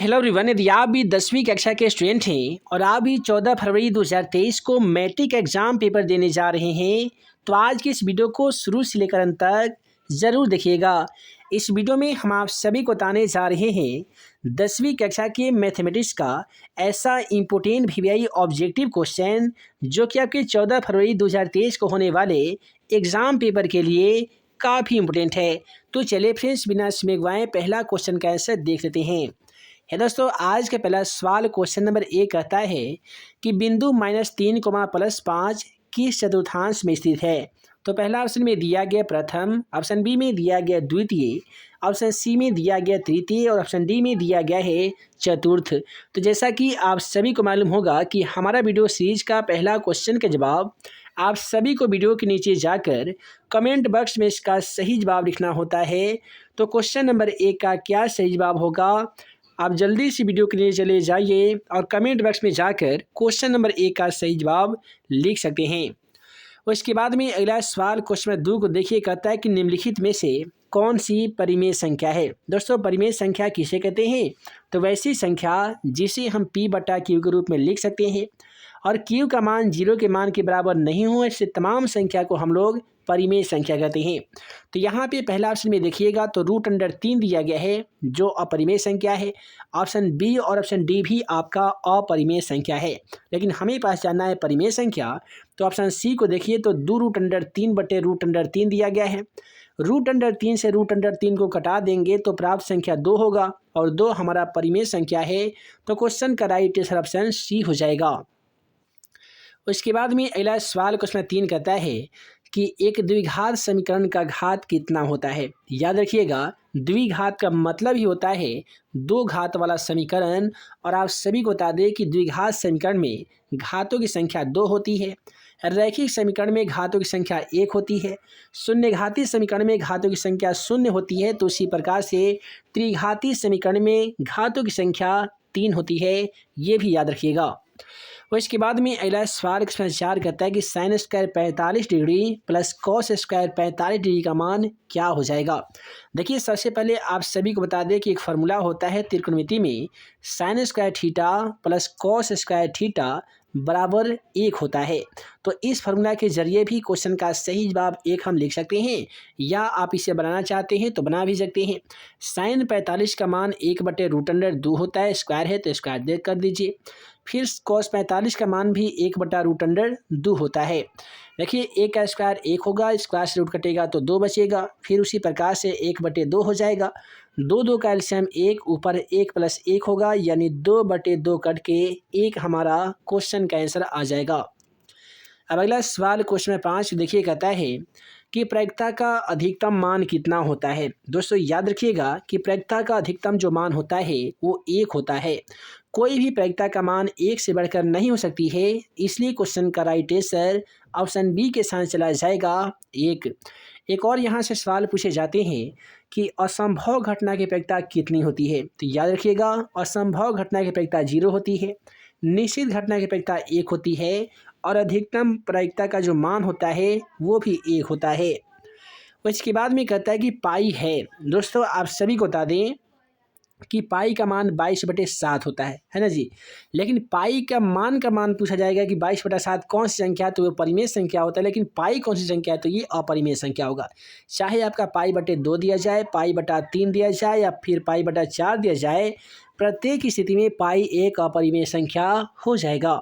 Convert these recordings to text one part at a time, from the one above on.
Hello everyone, यदि आप भी 10वीं कक्षा के स्टूडेंट हैं और आप भी 14 फरवरी 2023 को मैट्रिक एग्ज़ाम पेपर देने जा रहे हैं तो आज की इस वीडियो को शुरू से लेकर अंत तक ज़रूर देखिएगा। इस वीडियो में हम आप सभी को बताने जा रहे हैं 10वीं कक्षा के मैथमेटिक्स का ऐसा इम्पोर्टेंट वीवीआई ऑब्जेक्टिव क्वेश्चन जो कि आपके 14 फरवरी 2023 को होने वाले एग्ज़ाम पेपर के लिए काफ़ी इम्पोर्टेंट है। तो चलिए फ्रेंड्स, बिना समय गवाए पहला क्वेश्चन का आंसर देख लेते हैं। है दोस्तों, आज का पहला सवाल क्वेश्चन नंबर 1 कहता है कि बिंदु -3, +5 किस चतुर्थांश में स्थित है। तो पहला ऑप्शन में दिया गया प्रथम, ऑप्शन बी में दिया गया द्वितीय, ऑप्शन सी में दिया गया तृतीय और ऑप्शन डी में दिया गया है चतुर्थ। तो जैसा कि आप सभी को मालूम होगा कि हमारा वीडियो सीरीज का पहला क्वेश्चन का जवाब आप सभी को वीडियो के नीचे जाकर कमेंट बॉक्स में इसका सही जवाब लिखना होता है। तो क्वेश्चन नंबर 1 का क्या सही जवाब होगा, आप जल्दी से वीडियो के लिए चले जाइए और कमेंट बॉक्स में जाकर क्वेश्चन नंबर 1 का सही जवाब लिख सकते हैं। उसके बाद में अगला सवाल क्वेश्चन नंबर 2 को देखिए, कहता है कि निम्नलिखित में से कौन सी परिमेय संख्या है। दोस्तों, परिमेय संख्या किसे कहते हैं? तो वैसी संख्या जिसे हम P/Q के रूप में लिख सकते हैं और Q का मान 0 के मान के बराबर नहीं हो, ऐसे तमाम संख्या को हम लोग परिमेय संख्या कहते हैं। तो यहाँ पे पहला ऑप्शन में देखिएगा तो √3 दिया गया है जो अपरिमेय संख्या है। ऑप्शन बी और ऑप्शन डी भी आपका अपरिमेय संख्या है, लेकिन हमें पास जानना है परिमेय संख्या। तो ऑप्शन सी को देखिए तो 2√3/√3 दिया गया है। √3 से √3 को कटा देंगे तो प्राप्त संख्या 2 होगा और 2 हमारा परिमेय संख्या है। तो क्वेश्चन का राइट आंसर ऑप्शन सी हो जाएगा। उसके बाद में अगला सवाल क्वेश्चन 3 कहता है कि एक द्विघात समीकरण का घात कितना होता है। याद रखिएगा, द्विघात का मतलब ही होता है दो घात वाला समीकरण। और आप सभी को बता दें कि द्विघात समीकरण में घातों की संख्या 2 होती है, रैखिक समीकरण में घातों की संख्या 1 होती है, शून्यघाती समीकरण में घातों की संख्या 0 होती है। तो उसी प्रकार से त्रिघाती समीकरण में घातों की संख्या 3 होती है, ये भी याद रखिएगा। और इसके बाद में अगला सवाल क्वेश्चन 4 कहता है कि sin² 45 degree plus cos² 45 degree का मान क्या हो जाएगा। देखिए, सबसे पहले आप सभी को बता दें कि एक फार्मूला होता है त्रिकोणमिति में, sin² theta plus cos² theta बराबर 1 होता है। तो इस फार्मूला के जरिए भी क्वेश्चन का सही जवाब 1 हम लिख सकते हैं, या आप इसे बनाना चाहते हैं तो बना भी सकते हैं। sin 45 का मान 1/√2 होता है, स्क्वायर है तो स्क्वायर दे कर दीजिए। फिर cos 45 का मान भी 1/√2 होता है। देखिए, 1 का स्क्वायर 1 होगा, स्क्वायर से रूट कटेगा तो 2 बचेगा। फिर उसी प्रकार से 1/2 हो जाएगा। 2 का एलसीएम 1, ऊपर 1 + 1 होगा, यानी 2/2 कट के 1 हमारा क्वेश्चन का आंसर आ जाएगा। अब अगला सवाल क्वेश्चन 5 देखिए, कहता है कि प्रायिकता का अधिकतम मान कितना होता है। दोस्तों, याद रखिएगा कि प्रायिकता का अधिकतम जो मान होता है वो 1 होता है। कोई भी प्रायिकता का मान 1 से बढ़कर नहीं हो सकती है, इसलिए क्वेश्चन का राइट आंसर ऑप्शन बी के साथ चला जाएगा 1। एक और यहाँ से सवाल पूछे जाते हैं कि असंभव घटना की प्रायिकता कितनी होती है। तो याद रखिएगा, असंभव घटना की प्रायिकता 0 होती है, निश्चित घटना की प्रायिकता 1 होती है और अधिकतम प्रायिकता का जो मान होता है वो भी 1 होता है। उसके बाद में कहता है कि पाई है। दोस्तों, आप सभी को बता दें कि पाई का मान 22/7 होता है ना जी। लेकिन पाई का मान पूछा जाएगा कि 22/7 कौन सी संख्या है, तो वो परिमेय संख्या होता है। लेकिन पाई कौन सी संख्या है, तो ये अपरिमेय संख्या होगा। चाहे आपका π/2 दिया जाए, π/3 दिया जाए या फिर π/4 दिया जाए, प्रत्येक स्थिति में पाई एक अपरिमेय संख्या हो जाएगा।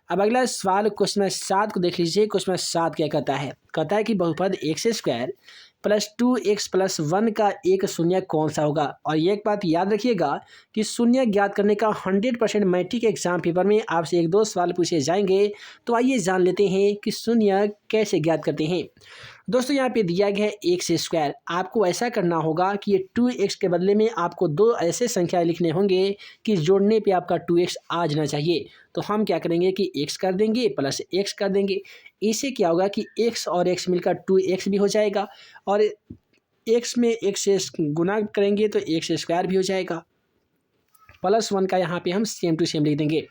अब अगला सवाल क्वेश्चन 7 को देख लीजिए। क्वेश्चन 7 क्या कहता है? कहता है कि बहुपद x² + 2x + 1 का एक शून्य कौन सा होगा। और ये एक बात याद रखिएगा कि शून्य ज्ञात करने का 100% मैट्रिक एग्जाम पेपर में आपसे 1-2 सवाल पूछे जाएंगे। तो आइए जान लेते हैं कि शून्य कैसे ज्ञात करते हैं। दोस्तों, यहाँ पे दिया गया है x²। आपको ऐसा करना होगा कि ये 2x के बदले में आपको 2 ऐसे संख्या लिखने होंगे कि जोड़ने पे आपका 2x आ जाना चाहिए। तो हम क्या करेंगे कि x कर देंगे प्लस x कर देंगे। इससे क्या होगा कि x और x मिलकर 2x भी हो जाएगा और x में x से गुना करेंगे तो x² भी हो जाएगा। +1 का यहाँ पे हम सेम टू सेम लिख देंगे।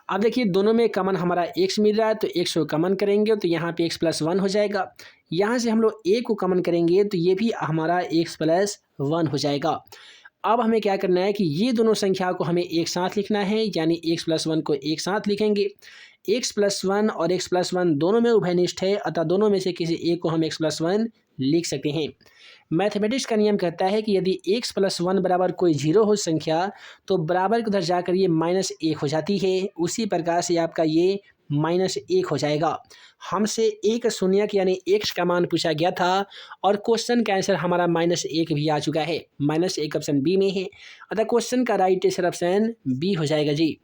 अब देखिए, दोनों में कॉमन हमारा x मिल रहा है तो x को कॉमन करेंगे तो यहाँ पे x + 1 हो जाएगा। यहाँ से हम लोग a को कॉमन करेंगे तो ये भी हमारा x + 1 हो जाएगा। अब हमें क्या करना है कि ये दोनों संख्या को हमें एक साथ लिखना है, यानी x+1 को एक साथ लिखेंगे। x+1 और x+1 दोनों में उभयनिष्ठ है, अतः दोनों में से किसी एक को हम x+1 लिख सकते हैं। मैथमेटिक्स का नियम कहता है कि यदि x+1 बराबर कोई जीरो हो संख्या तो बराबर के उधर जाकर ये -1 हो जाती है। उसी प्रकार से आपका ये -1 हो जाएगा। हमसे एक शून्यक यानी x का मान पूछा गया था और क्वेश्चन का आंसर हमारा -1 भी आ चुका है। -1 ऑप्शन बी में है, अतः क्वेश्चन का राइट आंसर ऑप्शन बी हो जाएगा जी।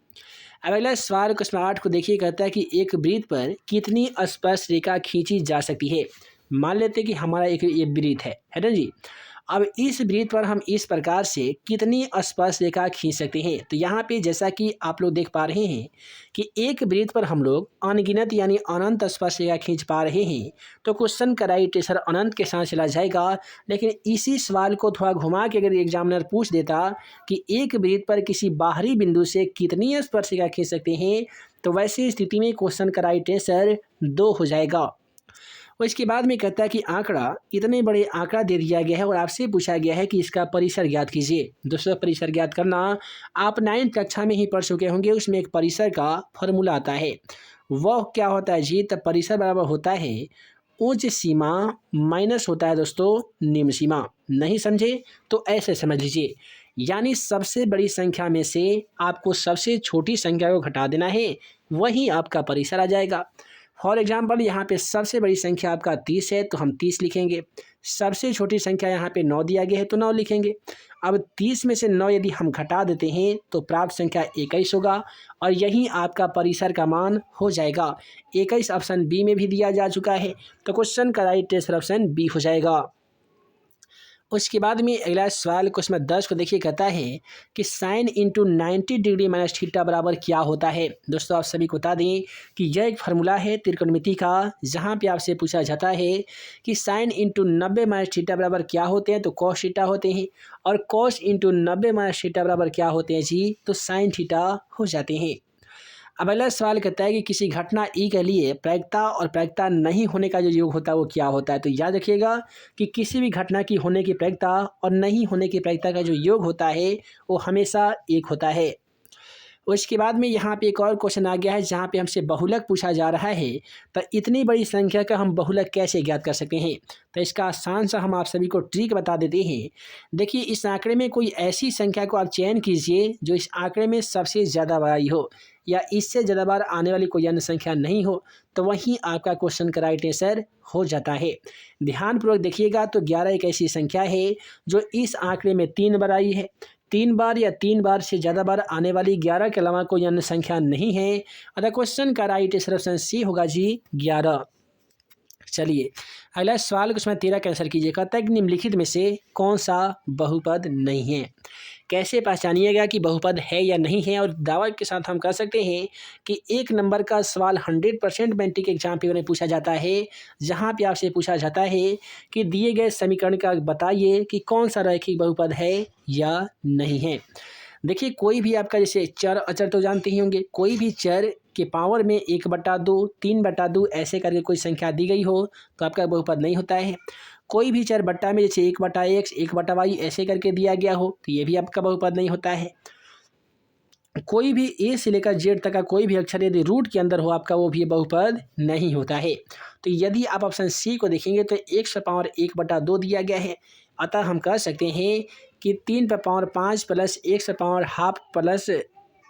अब अगला सवाल क्वेश्चन 8 को देखिए, कहता है कि एक वृत्त पर कितनी स्पर्श रेखा खींची जा सकती है। मान लेते हैं कि हमारा एक ये वृत्त है ना जी। अब इस वृत्त पर हम इस प्रकार से कितनी स्पर्श रेखा खींच सकते हैं। तो यहाँ पे जैसा कि आप लोग देख पा रहे हैं कि एक वृत्त पर हम लोग अनगिनत यानी अनंत स्पर्श रेखा खींच पा रहे हैं। तो क्वेश्चन का राइट आंसर अनंत के साथ चला जाएगा। लेकिन इसी सवाल को थोड़ा घुमा के अगर एग्जामिनर पूछ देता कि एक वृत्त पर किसी बाहरी बिंदु से कितनी स्पर्श रेखा खींच सकते हैं, तो वैसी स्थिति में क्वेश्चन का राइट आंसर 2 हो जाएगा। और इसके बाद में कहता है कि आंकड़ा, इतने बड़े आंकड़ा दे दिया गया है और आपसे पूछा गया है कि इसका परिसर ज्ञात कीजिए। दोस्तों, परिसर ज्ञात करना आप 9th कक्षा में ही पढ़ चुके होंगे। उसमें एक परिसर का फॉर्मूला आता है। वह क्या होता है जी? तब परिसर बराबर होता है उच्च सीमा माइनस होता है दोस्तों निम्न सीमा। नहीं समझे तो ऐसे समझ लीजिए, यानी सबसे बड़ी संख्या में से आपको सबसे छोटी संख्या को घटा देना है, वही आपका परिसर आ जाएगा। फॉर एग्जाम्पल यहाँ पे सबसे बड़ी संख्या आपका 30 है तो हम 30 लिखेंगे। सबसे छोटी संख्या यहाँ पे 9 दिया गया है तो 9 लिखेंगे। अब 30 में से 9 यदि हम घटा देते हैं तो प्राप्त संख्या 21 होगा और यही आपका परिसर का मान हो जाएगा। 21 ऑप्शन बी में भी दिया जा चुका है, तो क्वेश्चन का राइट आंसर ऑप्शन बी हो जाएगा। उसके बाद में अगला सवाल क्वेश्चन 10 को देखिए, कहता है कि sine into 90 degree minus theta बराबर क्या होता है। दोस्तों, आप सभी को बता दें कि यह एक फार्मूला है त्रिकोणमिति का, जहां पे आपसे पूछा जाता है कि साइन इंटू 90 माइनस थीटा बराबर क्या होते हैं, तो कॉस थीटा होते हैं। और कॉस इंटू 90 माइनस थीटा बराबर क्या होते हैं जी? तो साइन थीटा हो जाते हैं। अब अगला सवाल कहता है कि किसी घटना ई के लिए प्रायिकता और प्रायिकता नहीं होने का जो योग होता है वो क्या होता है। तो याद रखिएगा कि किसी भी घटना की होने की प्रायिकता और नहीं होने की प्रायिकता का जो योग होता है वो हमेशा एक होता है। उसके बाद में यहाँ पे एक और क्वेश्चन आ गया है जहाँ पे हमसे बहुलक पूछा जा रहा है। तो इतनी बड़ी संख्या का हम बहुलक कैसे ज्ञात कर सकते हैं? तो इसका आसान सा हम आप सभी को ट्रिक बता देते हैं। देखिए, इस आंकड़े में कोई ऐसी संख्या को आप चयन कीजिए जो इस आंकड़े में सबसे ज़्यादा बड़ी हो या इससे ज़्यादा बार आने वाली कोई अन्य संख्या नहीं हो, तो वहीं आपका क्वेश्चन का राइट आंसर हो जाता है। ध्यानपूर्वक देखिएगा तो 11 एक ऐसी संख्या है जो इस आंकड़े में 3 बार आई है। 3 बार या 3 बार से ज़्यादा बार आने वाली 11 के अलावा कोई अन्य संख्या नहीं है, अतः क्वेश्चन का राइट आंसर ऑप्शन सी होगा जी 11। चलिए अगला सवाल क्वेश्चन 13 का आंसर कीजिए। कहता है कि निम्नलिखित में से कौन सा बहुपद नहीं है। कैसे पहचानिएगा कि बहुपद है या नहीं है, और दावा के साथ हम कह सकते हैं कि एक नंबर का सवाल 100% मैट्रिक एग्जाम पेपर में पूछा जाता है, जहां पे आपसे पूछा जाता है कि दिए गए समीकरण का बताइए कि कौन सा रैखिक बहुपद है या नहीं है। देखिए, कोई भी आपका जैसे चर अचर तो जानते ही होंगे, कोई भी चर के पावर में 1/2, 3/2 ऐसे करके कोई संख्या दी गई हो तो आपका बहुपद नहीं होता है। कोई भी चर बट्टा में जैसे 1/x 1/y ऐसे करके दिया गया हो तो ये भी आपका बहुपद नहीं होता है। कोई भी ए से लेकर जेड तक का कोई भी अक्षर यदि रूट के अंदर हो आपका, वो भी बहुपद नहीं होता है। तो यदि आप ऑप्शन सी को देखेंगे तो 1/1/2 दिया गया है, अतः हम कह सकते हैं कि 3/5 प्लस 1/2 प्लस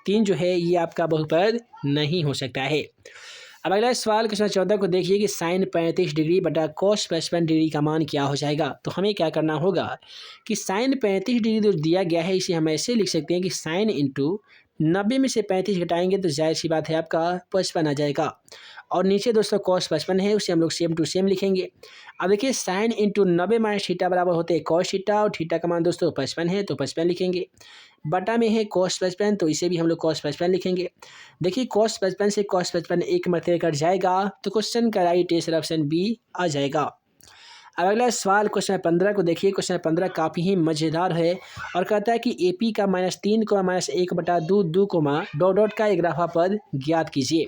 3 जो है ये आपका बहुपद नहीं हो सकता है। अब अगला सवाल क्वेश्चन 14 को देखिए कि साइन 35 डिग्री बटा कॉस 55 डिग्री का मान क्या हो जाएगा। तो हमें क्या करना होगा कि साइन 35 डिग्री जो दिया गया है इसे हम ऐसे लिख सकते हैं कि साइन इंटू 90 में से 35 घटाएंगे तो जाहिर सी बात है आपका 55 आ जाएगा। और नीचे दोस्तों कॉस 55 है, उसे हम लोग सेम टू सेम लिखेंगे। अब देखिए, साइन इंटू 90 माइनस थीटा बराबर होते हैं कॉस थीटा, और थीटा का मान दोस्तों 55 है तो 55 लिखेंगे। बटा में है कॉस 55 तो इसे भी हम लोग कॉस 55 लिखेंगे। देखिए, कॉस 55 से कॉस 55 एक मरतबे कट जाएगा, तो क्वेश्चन का राइट आंसर ऑप्शन बी आ जाएगा। अब अगला सवाल क्वेश्चन 15 को देखिए। क्वेश्चन 15 काफ़ी ही मज़ेदार है और कहता है कि AP का -3, -1/2 2, डॉट डॉट का एक ग्राफा पद ज्ञात कीजिए।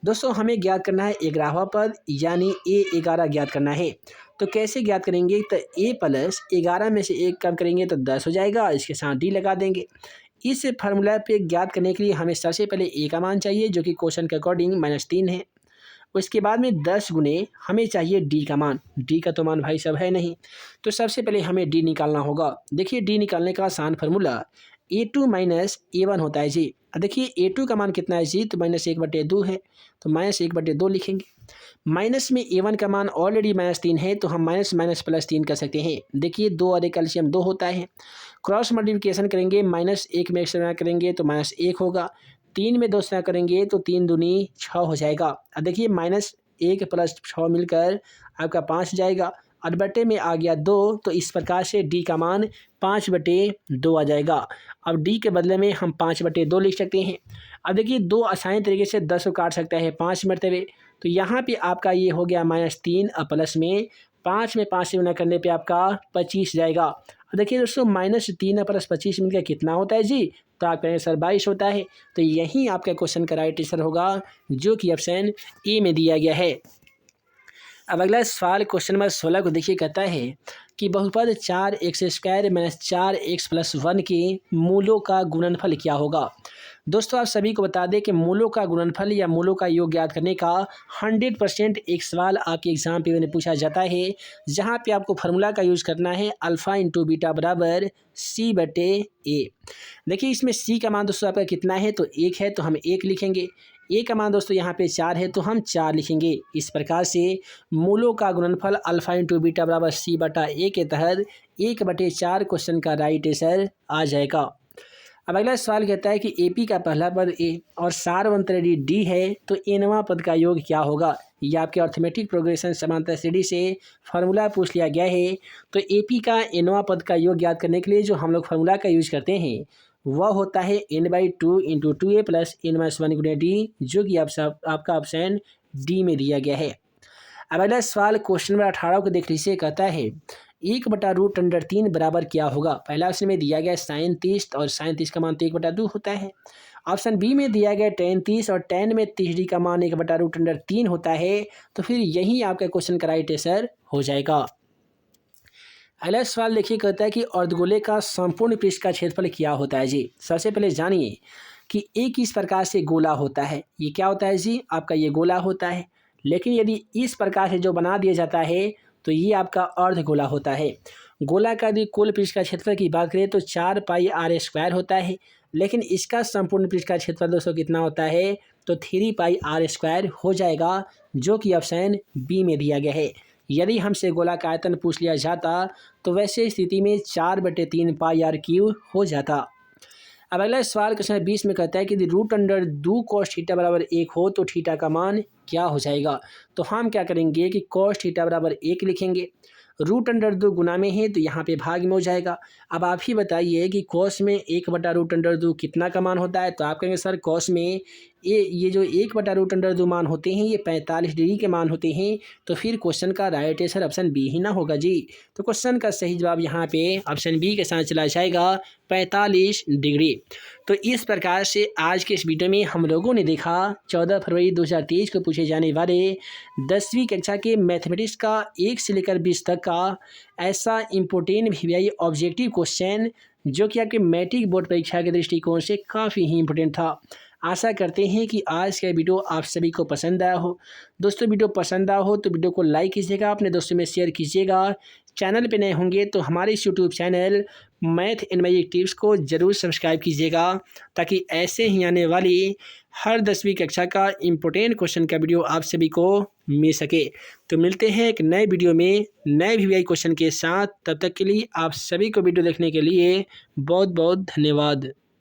दोस्तों हमें ज्ञात करना है 11वां पद यानी A11 ज्ञात करना है। तो कैसे ज्ञात करेंगे, तो A प्लस 11 में से 1 कम करेंगे तो 10 हो जाएगा, इसके साथ D लगा देंगे। इस फार्मूला पे ज्ञात करने के लिए हमें सबसे पहले A का मान चाहिए जो कि क्वेश्चन के अकॉर्डिंग -3 है। उसके बाद में 10 गुने हमें चाहिए D का मान। D का तो मान भाई सब है नहीं, तो सबसे पहले हमें D निकालना होगा। देखिए D निकालने का आसान फार्मूला A2 माइनस A1 होता है जी। देखिए A2 का मान कितना है जी, तो -1/2 है, तो -1/2 लिखेंगे। माइनस में A1 का मान ऑलरेडी -3 है, तो हम माइनस माइनस प्लस 3 कर सकते हैं। देखिए 2 और 1 कैल्शियम 2 होता है, क्रॉस मल्टीप्लिकेशन करेंगे, -1 में 1 से गुणा करेंगे तो -1 होगा, 3 में 2 से गुणा करेंगे तो 3 दूनी 6 हो जाएगा। अब देखिए -1 प्लस 6 मिलकर आपका 5 हो जाएगा, और बटे में आ गया 2, तो इस प्रकार से D का मान 5/2 आ जाएगा। अब D के बदले में हम 5/2 लिख सकते हैं। अब देखिए 2 आसानी तरीके से 10 को काट सकता है 5 मरतबे, तो यहाँ पे आपका ये हो गया -3 और प्लस में 5 में 5 से गुणा करने पे आपका 25 जाएगा। और देखिए दोस्तों -3 और प्लस 25 मिलकर कितना होता है जी, तो आपका आंसर 22 होता है। तो यही आपका क्वेश्चन का राइट आंसर होगा जो कि ऑप्शन ए में दिया गया है। अब अगला सवाल क्वेश्चन नंबर 16 को देखिए, कहता है कि बहुपद 4x² - 4x+1 के मूलों का गुणनफल क्या होगा। दोस्तों आप सभी को बता दें कि मूलों का गुणनफल या मूलों का योग ज्ञात करने का 100% एक सवाल आपके एग्जाम पेपर में पूछा जाता है, जहां पे आपको फार्मूला का यूज़ करना है अल्फ़ा इंटू बीटा बराबर C/A। देखिए इसमें C का मान दोस्तों आपका कितना है, तो 1 है, तो हम 1 लिखेंगे। A का मान दोस्तों यहाँ पे 4 है, तो हम 4 लिखेंगे। इस प्रकार से मूलों का गुणनफल अल्फ़ा इंटू बीटा बराबर C/A के तहत 1/4 क्वेश्चन का राइट आंसर आ जाएगा। अब अगला सवाल कहता है कि AP का पहला पद A और सार्वंतरी D है, तो nवां पद का योग क्या होगा। यह आपके अर्थमेटिक प्रोग्रेशन समांतर श्रेणी से फार्मूला पूछ लिया गया है। तो AP का nवां पद का योग ज्ञात करने के लिए जो हम लोग फार्मूला का यूज करते हैं वह होता है n/2 into 2A plus n-1 गुणे D, जो कि आपका ऑप्शन D में दिया गया है। अब अगला सवाल क्वेश्चन नंबर 18 को देख लीजिए, कहता है 1/√3 बराबर क्या होगा। पहला ऑप्शन में दिया गया sin 30 और sin 30 का मान तो 1/2 होता है। ऑप्शन बी में दिया गया tan 30 और tan में 30D का मान 1/√3 होता है। तो फिर यही आपका क्वेश्चन का राइट आंसर हो जाएगा। अगला सवाल देखिए, कहता है कि अर्धगोले का संपूर्ण पृष्ठ का क्षेत्रफल क्या होता है जी। सबसे पहले जानिए कि एक किस प्रकार से गोला होता है। ये क्या होता है जी, आपका ये गोला होता है, लेकिन यदि इस प्रकार से जो बना दिया जाता है तो ये आपका अर्धगोला होता है। गोला का यदि कुल पृष्ठ का क्षेत्रफल की बात करें तो 4πr² होता है, लेकिन इसका संपूर्ण पृष्ठ का क्षेत्रफल दोस्तों कितना होता है, तो 3πr² हो जाएगा, जो कि ऑप्शन बी में दिया गया है। यदि हमसे गोला का आयतन पूछ लिया जाता तो वैसे स्थिति में 4/3πr³ हो जाता। अब अगला सवाल क्वेश्चन 20 में कहता है कि यदि √2 cos थीटा बराबर 1 हो तो थीटा का मान क्या हो जाएगा। तो हम क्या करेंगे कि cos थीटा बराबर 1 लिखेंगे, √2 गुना में है तो यहाँ पे भाग में हो जाएगा। अब आप ही बताइए कि cos में 1/√2 कितना का मान होता है, तो आप कहेंगे सर cos में ये जो 1/√2 मान होते हैं ये 45 डिग्री के मान होते हैं। तो फिर क्वेश्चन का राइट आंसर ऑप्शन बी ही ना होगा जी। तो क्वेश्चन का सही जवाब यहाँ पे ऑप्शन बी के साथ चला जाएगा 45 डिग्री। तो इस प्रकार से आज के इस वीडियो में हम लोगों ने देखा 14 फरवरी 2023 को पूछे जाने वाले 10वीं कक्षा के मैथमेटिक्स का 1 से लेकर 20 तक का ऐसा इम्पोर्टेंट VVI ऑब्जेक्टिव क्वेश्चन जो कि आपके मैट्रिक बोर्ड परीक्षा के दृष्टिकोण से काफ़ी ही इम्पोर्टेंट था। आशा करते हैं कि आज का वीडियो आप सभी को पसंद आया हो। दोस्तों वीडियो पसंद आया हो तो वीडियो को लाइक कीजिएगा, अपने दोस्तों में शेयर कीजिएगा। चैनल पे नए होंगे तो हमारे इस YouTube channel math and magic tips को ज़रूर सब्सक्राइब कीजिएगा, ताकि ऐसे ही आने वाली हर 10वीं कक्षा का इम्पोर्टेंट क्वेश्चन का वीडियो आप सभी को मिल सके। तो मिलते हैं एक नए वीडियो में नए VVI क्वेश्चन के साथ। तब तक के लिए आप सभी को वीडियो देखने के लिए बहुत बहुत धन्यवाद।